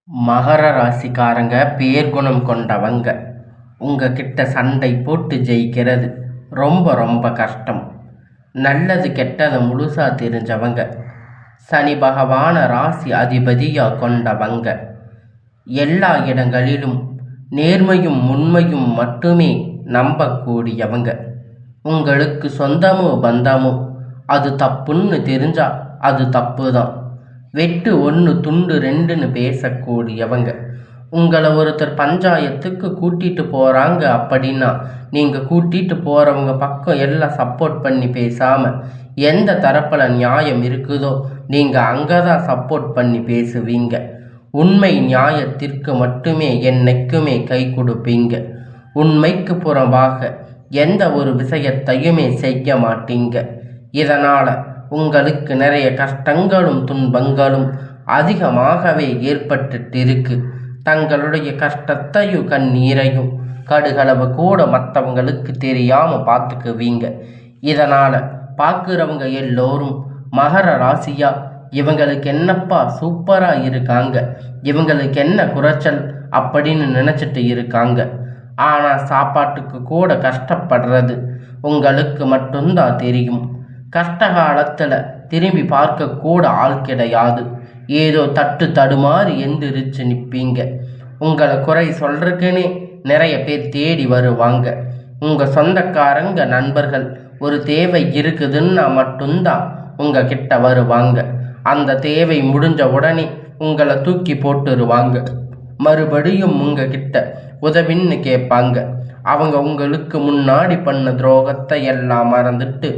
மகர ராசிக்காரங்க பேர்குணம் கொண்டவங்க. உங்ககிட்ட சண்டை போட்டு ஜெயிக்கிறது ரொம்ப ரொம்ப கஷ்டம். நல்லது கெட்டதை முழுசா தெரிஞ்சவங்க. சனி பகவான ராசி அதிபதியா கொண்டவங்க. எல்லா இடங்களிலும் நேர்மையும் உண்மையும் மட்டுமே நம்பக்கூடியவங்க. உங்களுக்கு சொந்தமோ பந்தமோ அது தப்புன்னு தெரிஞ்சா அது தப்பு தான். வெட்டு ஒன்று துண்டு ரெண்டுன்னு பேசக்கூடியவங்க. உங்களை ஒருத்தர் பஞ்சாயத்துக்கு கூட்டிட்டு போகிறாங்க அப்படின்னா நீங்கள் கூட்டிட்டு போகிறவங்க பக்கம் எல்லாம் சப்போர்ட் பண்ணி பேசாமல் எந்த தரப்பில் நியாயம் இருக்குதோ நீங்கள் அங்கே தான் சப்போர்ட் பண்ணி பேசுவீங்க. உண்மை நியாயத்திற்கு மட்டுமே என்னைக்குமே கை கொடுப்பீங்க. உண்மைக்கு புறம்பாக எந்த ஒரு விஷயத்தையுமே செய்ய மாட்டீங்க. இதனால் உங்களுக்கு நிறைய கஷ்டங்களும் துன்பங்களும் அதிகமாகவே ஏற்பட்டுட்டு இருக்கு. தங்களுடைய கஷ்டத்தையும் கண்ணீரையும் கடுகளவு கூட மற்றவங்களுக்கு தெரியாமல் பார்த்துக்குவீங்க. இதனால் பார்க்குறவங்க எல்லோரும் மகர ராசியா இவங்களுக்கு என்னப்பா சூப்பராக இருக்காங்க, இவங்களுக்கு என்ன குறைச்சல் அப்படின்னு நினச்சிட்டு இருக்காங்க. ஆனால் சாப்பாட்டுக்கு கூட கஷ்டப்படுறது உங்களுக்கு மட்டும்தான் தெரியும். கஷ்ட காலத்தில் திரும்பி பார்க்க கூட ஆள் கிடையாது. ஏதோ தட்டு தடுமாறி எந்திரிச்சு நிற்பீங்க. உங்களை குறை சொல்றதுக்குன்னே நிறைய பேர் தேடி வருவாங்க. உங்கள் சொந்தக்காரங்க நண்பர்கள் ஒரு தேவை இருக்குதுன்னா மட்டும்தான் உங்கள் கிட்ட வருவாங்க. அந்த தேவை முடிஞ்ச உடனே உங்களை தூக்கி போட்டுருவாங்க. மறுபடியும் உங்கள் கிட்ட உதவின்னு கேட்பாங்க. அவங்க உங்களுக்கு முன்னாடி பண்ண துரோகத்தை எல்லாம் மறந்துட்டு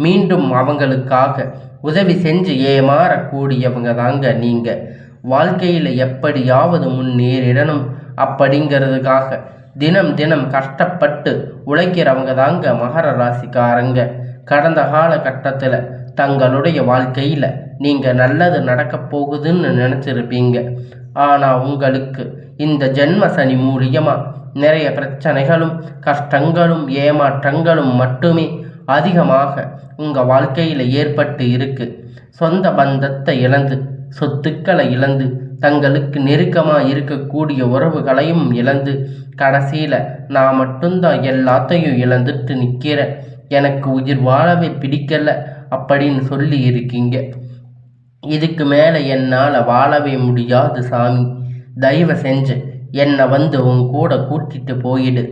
மீண்டும் அவங்களுக்காக உதவி செஞ்சு ஏமாறக்கூடியவங்க தாங்க நீங்கள். வாழ்க்கையில் எப்படியாவது முன்னேறிடணும் அப்படிங்கிறதுக்காக தினம் தினம் கஷ்டப்பட்டு உழைக்கிறவங்க தாங்க மகர ராசிக்காரங்க. கடந்த காலகட்டத்தில் தங்களுடைய வாழ்க்கையில் நீங்கள் நல்லது நடக்க போகுதுன்னு நினச்சிருப்பீங்க. ஆனால் உங்களுக்கு இந்த ஜென்ம சனி மூலியமாக நிறைய பிரச்சனைகளும் கஷ்டங்களும் ஏமாற்றங்களும் மட்டுமே அதிகமாக உங்கள் வாழ்க்கையில் ஏற்பட்டு இருக்கு. சொந்த பந்தத்தை இழந்து சொத்துக்களை இழந்து தங்களுக்கு நெருக்கமாக இருக்கக்கூடிய உறவுகளையும் இழந்து கடைசியில் நான் மட்டும்தான் எல்லாத்தையும் இழந்துட்டு நிற்கிறேன், எனக்கு உயிர் வாழவே பிடிக்கலை அப்படின்னு சொல்லி இருக்கீங்க. இதுக்கு மேலே என்னால் வாழவே முடியாது சாமி, தயவு செஞ்சு என்னை வந்து உன் கூட கூட்டிட்டு போயிடு.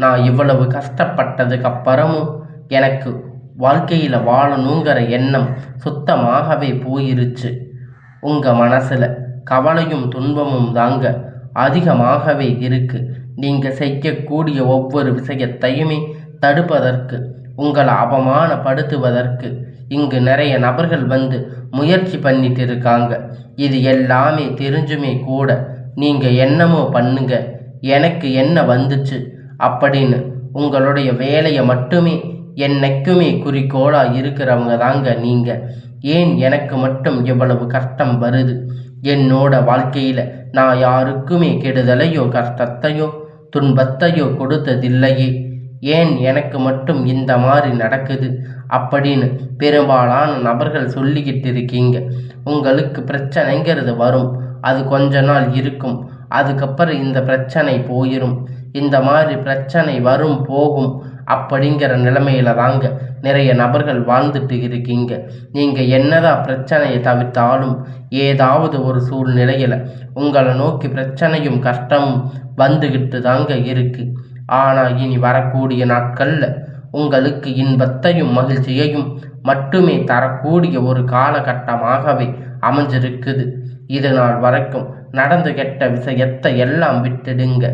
நான் இவ்வளவு கஷ்டப்பட்டதுக்கு அப்புறமும் எனக்கு வாழ்க்கையில் வாழணுங்கிற எண்ணம் சுத்தமாகவே போயிருச்சு. உங்கள் மனசில் கவலையும் துன்பமும் தாங்க அதிகமாகவே இருக்கு. நீங்கள் செய்யக்கூடிய ஒவ்வொரு விஷயத்தையுமே தடுப்பதற்கு, உங்களை அவமானப்படுத்துவதற்கு இங்கு நிறைய நபர்கள் வந்து முயற்சி பண்ணிட்டு இருக்காங்க. இது எல்லாமே தெரிஞ்சுமே கூட நீங்கள் என்னமோ பண்ணுங்க, எனக்கு என்ன வந்துச்சு அப்படின்னு உங்களுடைய வேலையை மட்டுமே என்னைக்குமே குறிக்கோளாக இருக்கிறவங்க தாங்க நீங்கள். ஏன் எனக்கு மட்டும் இவ்வளவு கஷ்டம் வருது? என்னோட வாழ்க்கையில் நான் யாருக்குமே கெடுதலையோ கஷ்டத்தையோ துன்பத்தையோ கொடுத்ததில்லையே, ஏன் எனக்கு மட்டும் இந்த மாதிரி நடக்குது அப்படின்னு பெரும்பாலான நபர்கள் சொல்லிக்கிட்டு இருக்கீங்க. உங்களுக்கு பிரச்சனைங்கிறது வரும், அது கொஞ்ச நாள் இருக்கும், அதுக்கப்புறம் இந்த பிரச்சனை போயிடும். இந்த மாதிரி பிரச்சனை வரும் போகும் அப்படிங்கிற நிலைமையில தாங்க நிறைய நபர்கள் வாழ்ந்துட்டு இருக்கீங்க. நீங்கள் என்னதான் பிரச்சனையை தவிர்த்தாலும் ஏதாவது ஒரு சூழ்நிலையில் உங்களை நோக்கி பிரச்சனையும் கஷ்டமும் வந்துக்கிட்டு தாங்க இருக்கு. ஆனால் இனி வரக்கூடிய நாட்களில் உங்களுக்கு இன்பத்தையும் மகிழ்ச்சியையும் மட்டுமே தரக்கூடிய ஒரு காலகட்டமாகவே அமைஞ்சிருக்குது. இது நாள் வரைக்கும் நடந்து கெட்ட விஷயத்தை எல்லாம் விட்டுடுங்க.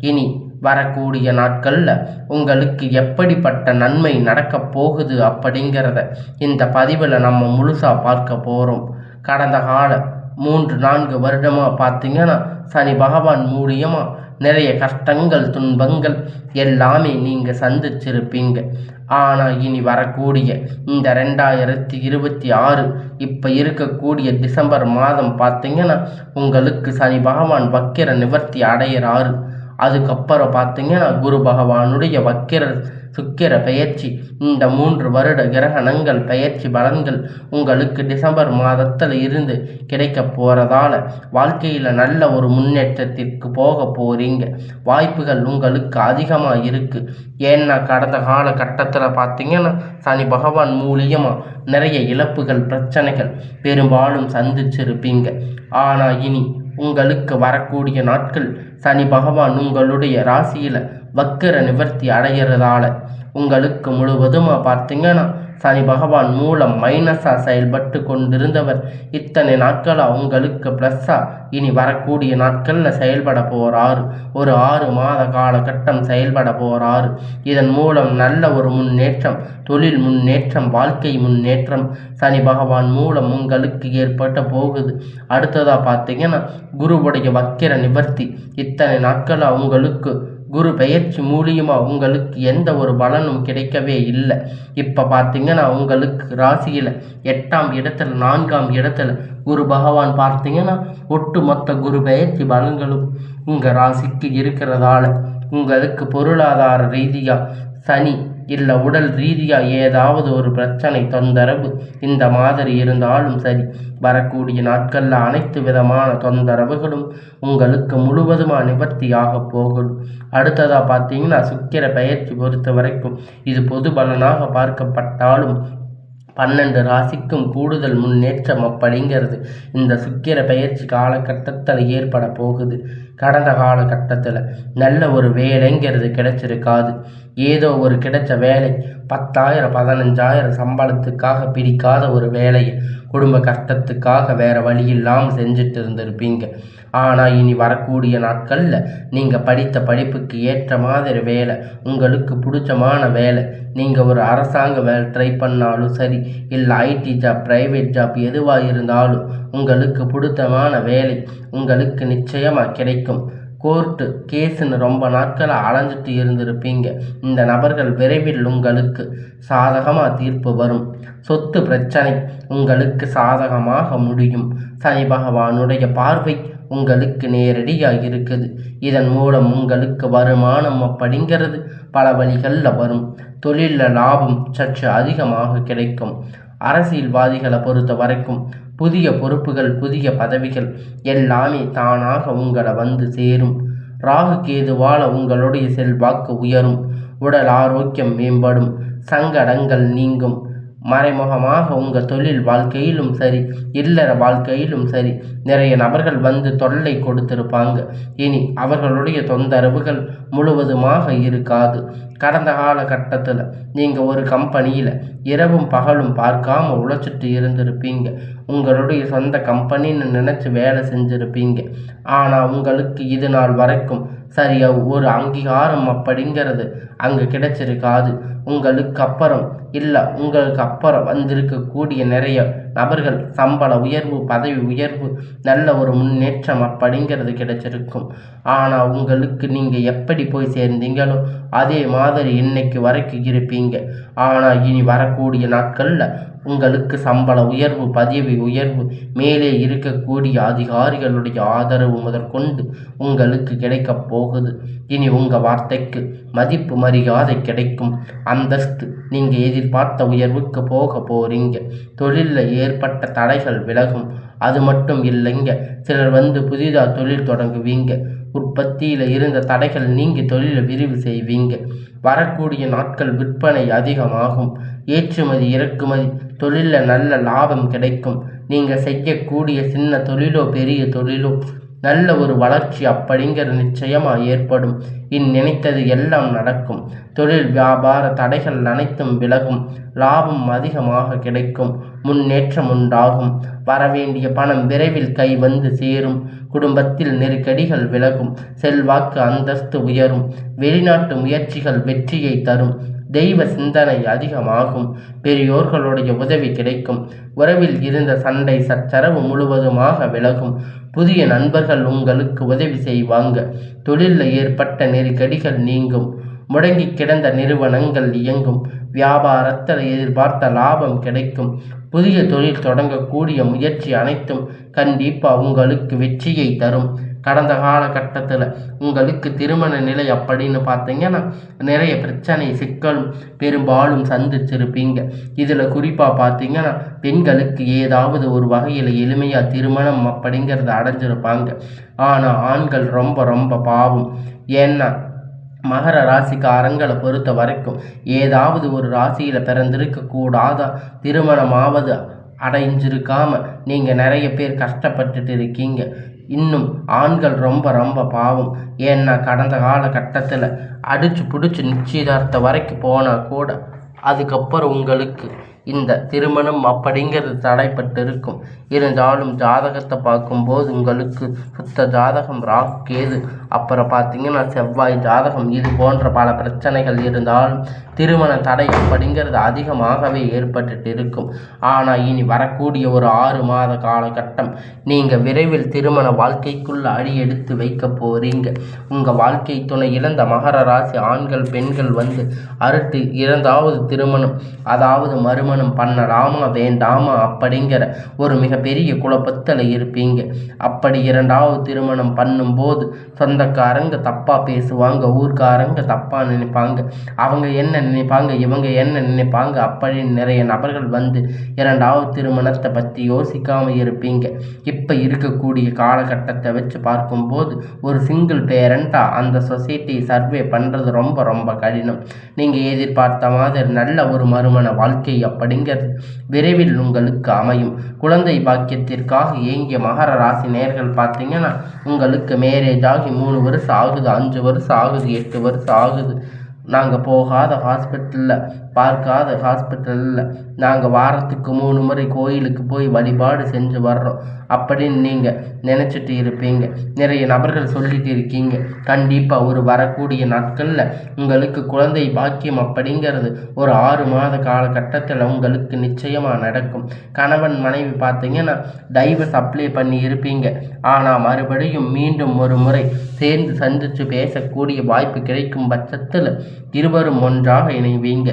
இனி வரக்கூடிய நாட்களில் உங்களுக்கு எப்படிப்பட்ட நன்மை நடக்கப் போகுது அப்படிங்கிறத இந்த பதிவில் நம்ம முழுசாக பார்க்க போகிறோம். கடந்த கால 3-4 வருடமாக பார்த்தீங்கன்னா சனி பகவான் மூலியமாக நிறைய கஷ்டங்கள் துன்பங்கள் எல்லாமே நீங்கள் சந்திச்சிருப்பீங்க. ஆனால் இனி வரக்கூடிய இந்த 2026 இப்போ இருக்கக்கூடிய டிசம்பர் மாதம் பார்த்தீங்கன்னா உங்களுக்கு சனி பகவான் வக்கிர நிவர்த்தி அடையிறாரு. அதுக்கப்புறம் பார்த்தீங்கன்னா குரு பகவானுடைய வக்கிர சுக்கிர பெயர்ச்சி. இந்த 3 வருட கிரகணங்கள் பெயர்ச்சி பலன்கள் உங்களுக்கு டிசம்பர் மாதத்தில் இருந்து கிடைக்க போறதால வாழ்க்கையில் நல்ல ஒரு முன்னேற்றத்திற்கு போக போறீங்க. வாய்ப்புகள் உங்களுக்கு அதிகமாக இருக்கு. ஏன்னா கடந்த காலகட்டத்தில் பார்த்தீங்கன்னா சனி பகவான் மூலியமாக நிறைய இழப்புகள் பிரச்சனைகள் பெரும்பாலும் சந்திச்சிருப்பீங்க. ஆனால் இனி உங்களுக்கு வரக்கூடிய நாட்கள் சனி பகவான் உங்களுடைய ராசியில் வக்கர நிவர்த்தி அடைகிறதால உங்களுக்கு முழுவதுமாக பார்த்தீங்கன்னா சனி பகவான் மூலம் மைனஸாக செயல்பட்டு கொண்டிருந்தவர் இத்தனை நாட்களாக உங்களுக்கு ப்ளஸ்ஸாக இனி வரக்கூடிய நாட்களில் செயல்பட போகிறாரு. ஒரு 6 மாத காலகட்டம் செயல்பட போகிறாரு. இதன் மூலம் நல்ல ஒரு முன்னேற்றம், தொழில் முன்னேற்றம், வாழ்க்கை முன்னேற்றம் சனி பகவான் மூலம் உங்களுக்கு ஏற்பட்ட போகுது. அடுத்ததாக பார்த்தீங்கன்னா குருவுடைய வக்கிர நிவர்த்தி. இத்தனை நாட்களாக உங்களுக்கு குரு பெயர்ச்சி மூலியமாக உங்களுக்கு எந்த ஒரு பலனும் கிடைக்கவே இல்லை. இப்போ பார்த்தீங்கன்னா உங்களுக்கு ராசியில் 8ஆம் இடத்துல 4ஆம் இடத்துல குரு பகவான் பார்த்தீங்கன்னா ஒட்டுமொத்த குரு பெயர்ச்சி பலன்களும் உங்கள் ராசிக்கு இருக்கிறதால உங்களுக்கு பொருளாதார ரீதியாக சனி இல்லை உடல் ரீதியாக ஏதாவது ஒரு பிரச்சனை தொந்தரவு இந்த மாதிரி இருந்தாலும் சரி வரக்கூடிய நாட்களில் அனைத்து விதமான தொந்தரவுகளும் உங்களுக்கு முழுவதுமாக நிவர்த்தியாக போகும். அடுத்ததாக பார்த்தீங்கன்னா சுக்கிர பெயர்ச்சி பொறுத்த வரைக்கும் இது பொது பலனாக பார்க்கப்பட்டாலும் 12 ராசிக்கும் கூடுதல் முன்னேற்றம் அப்படிங்கிறது இந்த சுக்கிர பெயர்ச்சி காலகட்டத்தில் ஏற்பட போகுது. கடந்த காலகட்டத்தில் நல்ல ஒரு வேலைங்கிறது கிடைச்சிருக்காது. ஏதோ ஒரு கிடைச்ச வேலை 10,000 15,000 சம்பளத்துக்காக பிடிக்காத ஒரு வேலையை குடும்ப கஷ்டத்துக்காக வேறு வழி இல்லாமல் செஞ்சுட்டு இருந்திருப்பீங்க. ஆனால் இனி வரக்கூடிய நாட்களில் நீங்கள் படித்த படிப்புக்கு ஏற்ற மாதிரி வேலை, உங்களுக்கு பிடிச்சமான வேலை, நீங்கள் ஒரு அரசாங்க வேலை ட்ரை பண்ணாலும் சரி இல்லை ஐடி ஜாப் ப்ரைவேட் ஜாப் எதுவாக இருந்தாலும் உங்களுக்கு பிடித்தமான வேலை உங்களுக்கு நிச்சயமாக கிடைக்கும். கோர்ட்டு கேஸுன்னு ரொம்ப நாட்களாக அலைஞ்சிட்டு இருந்திருப்பீங்க. இந்த நபர்கள் விரைவில் உங்களுக்கு சாதகமாக தீர்ப்பு வரும். சொத்து பிரச்சனை உங்களுக்கு சாதகமாக முடியும். சனி பகவானுடைய பார்வை உங்களுக்கு நேரடியாக இருக்குது. இதன் மூலம் உங்களுக்கு வருமானம் அப்படிங்கிறது பல வழிகளில் வரும். தொழிலில் லாபம் சற்று அதிகமாக கிடைக்கும். அரசியல்வாதிகளை பொறுத்த வரைக்கும் புதிய பொறுப்புகள் புதிய பதவிகள் எல்லாமே தானாக உங்களை வந்து சேரும். ராகு கேதுவால் உங்களுடைய செல்வாக்கு உயரும். உடல் ஆரோக்கியம் மேம்படும். சங்கடங்கள் நீங்கும். மறைமுகமாக உங்கள் தொழில் வாழ்க்கையிலும் சரி இல்லற வாழ்க்கையிலும் சரி நிறைய நபர்கள் வந்து தொல்லை கொடுத்திருப்பாங்க. இனி அவர்களுடைய தொந்தரவுகள் முழுவதுமாக இருக்காது. கடந்த காலகட்டத்தில் நீங்கள் ஒரு கம்பெனியில் இரவும் பகலும் பார்க்காம உழைச்சிட்டு இருந்திருப்பீங்க. உங்களுடைய சொந்த கம்பெனின்னு நினச்சி வேலை செஞ்சுருப்பீங்க. ஆனால் உங்களுக்கு இது நாள் வரைக்கும் சரியாக ஒரு அங்கீகாரம் அப்படிங்கிறது அங்கே கிடைச்சிருக்காது. உங்களுக்கு அப்புறம் வந்திருக்கக்கூடிய நிறைய நபர்கள் சம்பள உயர்வு பதவி உயர்வு நல்ல ஒரு முன்னேற்றம் அப்படிங்கிறது கிடைச்சிருக்கும். ஆனால் உங்களுக்கு நீங்கள் எப்படி போய் சேர்ந்தீங்களோ அதே மாதிரி இன்னைக்கு வரைக்கும் இருப்பீங்க. ஆனால் இனி வரக்கூடிய நாட்களில் உங்களுக்கு சம்பள உயர்வு பதவி உயர்வு மேலே இருக்கக்கூடிய அதிகாரிகளுடைய ஆதரவு முதற்கொண்டு உங்களுக்கு கிடைக்கப் போகுது. இனி உங்கள் வார்த்தைக்கு மதிப்பு மரியாதை கிடைக்கும். அந்தஸ்து நீங்கள் எதிர்பார்த்த உயர்வுக்கு போக போகிறீங்க. தொழிலில் ஏற்பட்ட தடைகள் விலகும். அது மட்டும் இல்லைங்க, சிலர் வந்து புதிதாக தொழில் தொடங்குவீங்க. உற்பத்தியில் இருந்த தடைகள் நீங்கி தொழிலை விரிவு செய்வீங்க. வரக்கூடிய நாட்கள் விற்பனை அதிகமாகும். ஏற்றுமதி இறக்குமதி தொழிலில் நல்ல லாபம் கிடைக்கும். நீங்கள் செய்யக்கூடிய சின்ன தொழிலோ பெரிய தொழிலோ நல்ல ஒரு வளர்ச்சி அப்படிங்கிற நிச்சயமாக ஏற்படும். நினைத்தது எல்லாம் நடக்கும். தொழில் வியாபார தடைகள் அனைத்தும் விலகும். லாபம் அதிகமாக கிடைக்கும். முன்னேற்றம் உண்டாகும். வரவேண்டிய பணம் விரைவில் கை வந்து சேரும். குடும்பத்தில் நெருக்கடிகள் விலகும். செல்வாக்கு அந்தஸ்து உயரும். வெளிநாட்டு முயற்சிகள் வெற்றியை தரும். தெய்வ சிந்தனை அதிகமாகும். பெரியோர்களுடைய உதவி கிடைக்கும். உறவில் இருந்த சண்டை சச்சரவு முழுவதுமாக விலகும். புதிய நண்பர்கள் உங்களுக்கு உதவி செய்வாங்க. தொழிலில் ஏற்பட்ட நெருக்கடிகள் நீங்கும். முடங்கி கிடந்த நிறுவனங்கள் இயங்கும். வியாபாரத்தில் எதிர்பார்த்த லாபம் கிடைக்கும். புதிய தொழில் தொடங்கக்கூடிய முயற்சி அனைத்தும் கண்டிப்பாக உங்களுக்கு வெற்றியை தரும். கடந்த காலகட்டத்தில் உங்களுக்கு திருமண நிலை அப்படின்னு பார்த்தீங்கன்னா நிறைய பிரச்சனை சிக்கலும் பெரும்பாலும் சந்திச்சிருப்பீங்க. இதில் குறிப்பாக பார்த்தீங்கன்னா பெண்களுக்கு ஏதாவது ஒரு வகையில் எளிமையாக திருமணம் அப்படிங்கிறத அடைஞ்சிருப்பாங்க. ஆனால் ஆண்கள் ரொம்ப ரொம்ப பாவம். ஏன்னா மகர ராசிக்காரங்களை பொறுத்த வரைக்கும் ஏதாவது ஒரு ராசியில் பிறந்திருக்கக்கூடாத திருமணமாவது அடைஞ்சிருக்காம நீங்கள் நிறைய பேர் கஷ்டப்பட்டுட்டு இருக்கீங்க. இன்னும் ஆண்கள் ரொம்ப ரொம்ப பாவம். ஏன்னா கடந்த காலகட்டத்தில் அடிச்சு பிடிச்சி நிச்சயதார்த்தம் வரைக்கும் போனால் கூட அதுக்கப்புறம் உங்களுக்கு இந்த திருமணம் அப்படிங்கிறது தடைப்பட்டு இருக்கும். இருந்தாலும் ஜாதகத்தை பார்க்கும்போது உங்களுக்கு சுத்த ஜாதகம் ராகு கேது அப்புறம் பார்த்தீங்கன்னா செவ்வாய் ஜாதகம் இது போன்ற பல பிரச்சனைகள் இருந்தாலும் திருமண தடை அப்படிங்கிறது அதிகமாகவே ஏற்பட்டு இருக்கும். ஆனால் இனி வரக்கூடிய ஒரு 6 மாத காலகட்டம் நீங்கள் விரைவில் திருமண வாழ்க்கைக்குள்ள அடி எடுத்து வைக்க போறீங்க. உங்கள் வாழ்க்கை துணை இழந்த மகர ராசி ஆண்கள் பெண்கள் அடுத்து 2வது திருமணம் அதாவது மறுமணம் பண்ணலாமா வேண்டாமா அப்படிங்கிற ஒரு மிகப்பெரிய குழப்பத்தில் இருப்பீங்க. அப்படி 2வது திருமணம் பண்ணும்போது சொந்தக்காரங்க தப்பா பேசுவாங்க, ஊர்க்காரங்க தப்பா நினைப்பாங்க, அவங்க என்ன நினைப்பாங்க இவங்க என்ன நினைப்பாங்க அப்படின்னு நிறைய நபர்கள் 2வது திருமணத்தை பற்றி யோசிக்காம இருப்பீங்க. இப்போ இருக்கக்கூடிய காலகட்டத்தை வச்சு பார்க்கும்போது ஒரு சிங்கிள் பேரண்டா அந்த சொசைட்டி சர்வே பண்ணுறது ரொம்ப ரொம்ப கடினம். நீங்கள் எதிர்பார்த்த மாதிரி நல்ல ஒரு மறுமண வாழ்க்கை அப்படிங்கிறது விரைவில் உங்களுக்கு அமையும். குழந்தை பாக்கியத்திற்காக ஏங்கிய மகர ராசி நேயர்கள் பார்த்தீங்கன்னா உங்களுக்கு மேரேஜ் ஆகி 3 வருஷம் ஆகுது, 5 வருஷம் ஆகுது, 8 வருஷம் ஆகுது. நாங்கள் போகாத ஹாஸ்பிட்டலில் பார்க்காத ஹாஸ்பிட்டலில் நாங்கள் வாரத்துக்கு 3 முறை கோயிலுக்கு போய் வழிபாடு செஞ்சு வர்றோம் அப்படின்னு நீங்கள் நினச்சிட்டு இருப்பீங்க. நிறைய நபர்கள் சொல்லிட்டு இருக்கீங்க. கண்டிப்பாக ஒரு வரக்கூடிய நாட்களில் உங்களுக்கு குழந்தை பாக்கியம் அப்படிங்கிறது ஒரு 6 மாத காலகட்டத்தில் உங்களுக்கு நிச்சயமாக நடக்கும். கணவன் மனைவி பார்த்தீங்கன்னா டைவர்ஸ் அப்ளை பண்ணி இருப்பீங்க. ஆனால் மறுபடியும் மீண்டும் ஒரு முறை சேர்ந்து சந்தித்து பேசக்கூடிய வாய்ப்பு கிடைக்கும் பட்சத்தில் இருவரும் ஒன்றாக இணைவீங்க.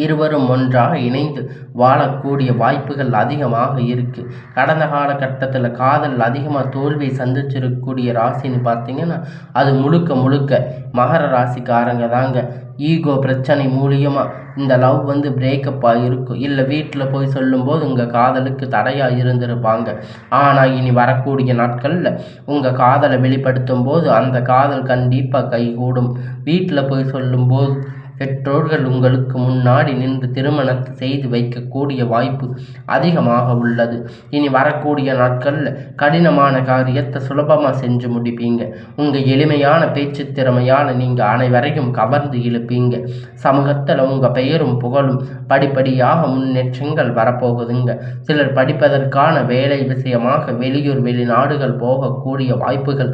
இருவரும் ஒன்றாக இணைந்து வாழக்கூடிய வாய்ப்புகள் அதிகமாக இருக்குது. கடந்த காலகட்டத்தில் காதல் அதிகமாக தோல்வியை சந்திச்சிருக்கக்கூடிய ராசின்னு பார்த்தீங்கன்னா அது முழுக்க முழுக்க மகர ராசிக்காரங்க தாங்க. ஈகோ பிரச்சனை மூலியமாக இந்த லவ் பிரேக்கப் ஆகிருக்கும். இல்லை வீட்டில் போய் சொல்லும்போது உங்கள் காதலுக்கு தடையாக இருந்திருப்பாங்க. ஆனால் இனி வரக்கூடிய நாட்களில் உங்கள் காதலை வெளிப்படுத்தும் போது அந்த காதல் கண்டிப்பாக கைகூடும். வீட்டில் போய் சொல்லும்போது பெற்றோர்கள் உங்களுக்கு முன்னாடி நின்று திருமணத்தை செய்து வைக்கக்கூடிய வாய்ப்பு அதிகமாக உள்ளது. இனி வரக்கூடிய நாட்களில் கடினமான காரியத்தை சுலபமாக செஞ்சு முடிப்பீங்க. உங்கள் எளிமையான பேச்சு திறமையால் நீங்கள் அனைவரையும் கவர்ந்து இழுப்பீங்க. சமூகத்தில் உங்கள் பெயரும் புகழும் படிப்படியாக முன்னேற்றங்கள் வரப்போகுதுங்க. சிலர் படிப்பதற்கான வேலை விஷயமாக வெளியூர் வெளிநாடுகள் போகக்கூடிய வாய்ப்புகள்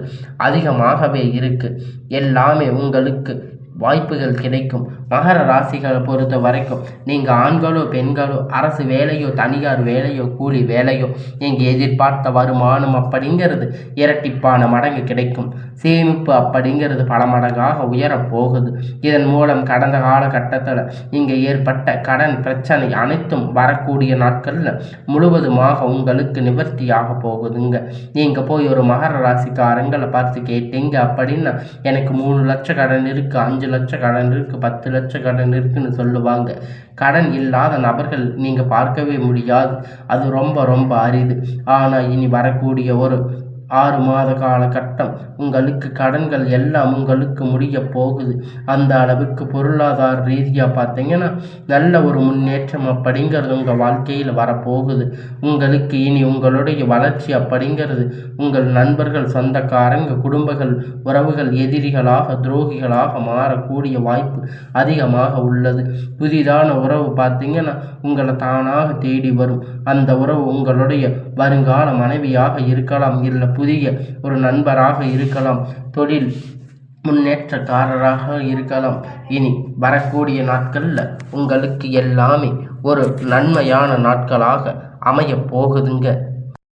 அதிகமாகவே இருக்குது. எல்லாமே உங்களுக்கு வாய்ப்புகள் கிடைக்கும். மகர ராசிகளை பொறுத்த வரைக்கும் நீங்கள் ஆண்களோ பெண்களோ அரசு வேலையோ தனியார் வேலையோ கூலி வேலையோ நீங்கள் எதிர்பார்த்த வருமானம் அப்படிங்கிறது இரட்டிப்பான மடங்கு கிடைக்கும். சேமிப்பு அப்படிங்கிறது பல மடங்காக உயரப்போகுது. இதன் மூலம் கடந்த காலகட்டத்தில் இங்கே ஏற்பட்ட கடன் பிரச்சனை அனைத்தும் வரக்கூடிய நாட்களில் முழுவதுமாக உங்களுக்கு நிவர்த்தியாக போகுதுங்க. நீங்கள் போய் ஒரு மகர ராசிக்காரங்களை பார்த்து கேட்டீங்க அப்படின்னா எனக்கு 3 லட்சம் கடன் இருக்குது, 5 லட்சம் கடன் இருக்குது, 10 லட்சம் கடன் இருக்குன்னு சொல்லுவாங்க. கடன் இல்லாத நபர்கள் நீங்கள் பார்க்கவே முடியாது. அது ரொம்ப ரொம்ப அரிது. ஆனால் இனி வரக்கூடிய ஒரு 6 மாத காலகட்டம் உங்களுக்கு கடன்கள் எல்லாம் உங்களுக்கு முடிய போகுது. அந்த அளவுக்கு பொருளாதார ரீதியாக பார்த்தீங்கன்னா நல்ல ஒரு முன்னேற்றம் அப்படிங்கிறது உங்கள் வாழ்க்கையில் வரப்போகுது. உங்களுக்கு இனி உங்களுடைய வளர்ச்சி அப்படிங்கிறது உங்கள் நண்பர்கள் சொந்தக்காரங்க குடும்பங்கள் உறவுகள் எதிரிகளாக துரோகிகளாக மாறக்கூடிய வாய்ப்பு அதிகமாக உள்ளது. புதிதான உறவு பார்த்தீங்கன்னா உங்களை தானாக தேடி வரும். அந்த உறவு உங்களுடைய வருங்கால மனைவியாக இருக்கலாம், இல்லை புதிய ஒரு நண்பராக இருக்கலாம், தொழில் முன்னேற்றக்காரராக இருக்கலாம். இனி வரக்கூடிய நாட்களில் உங்களுக்கு எல்லாமே ஒரு நன்மையான நாட்களாக அமைய போகுதுங்க.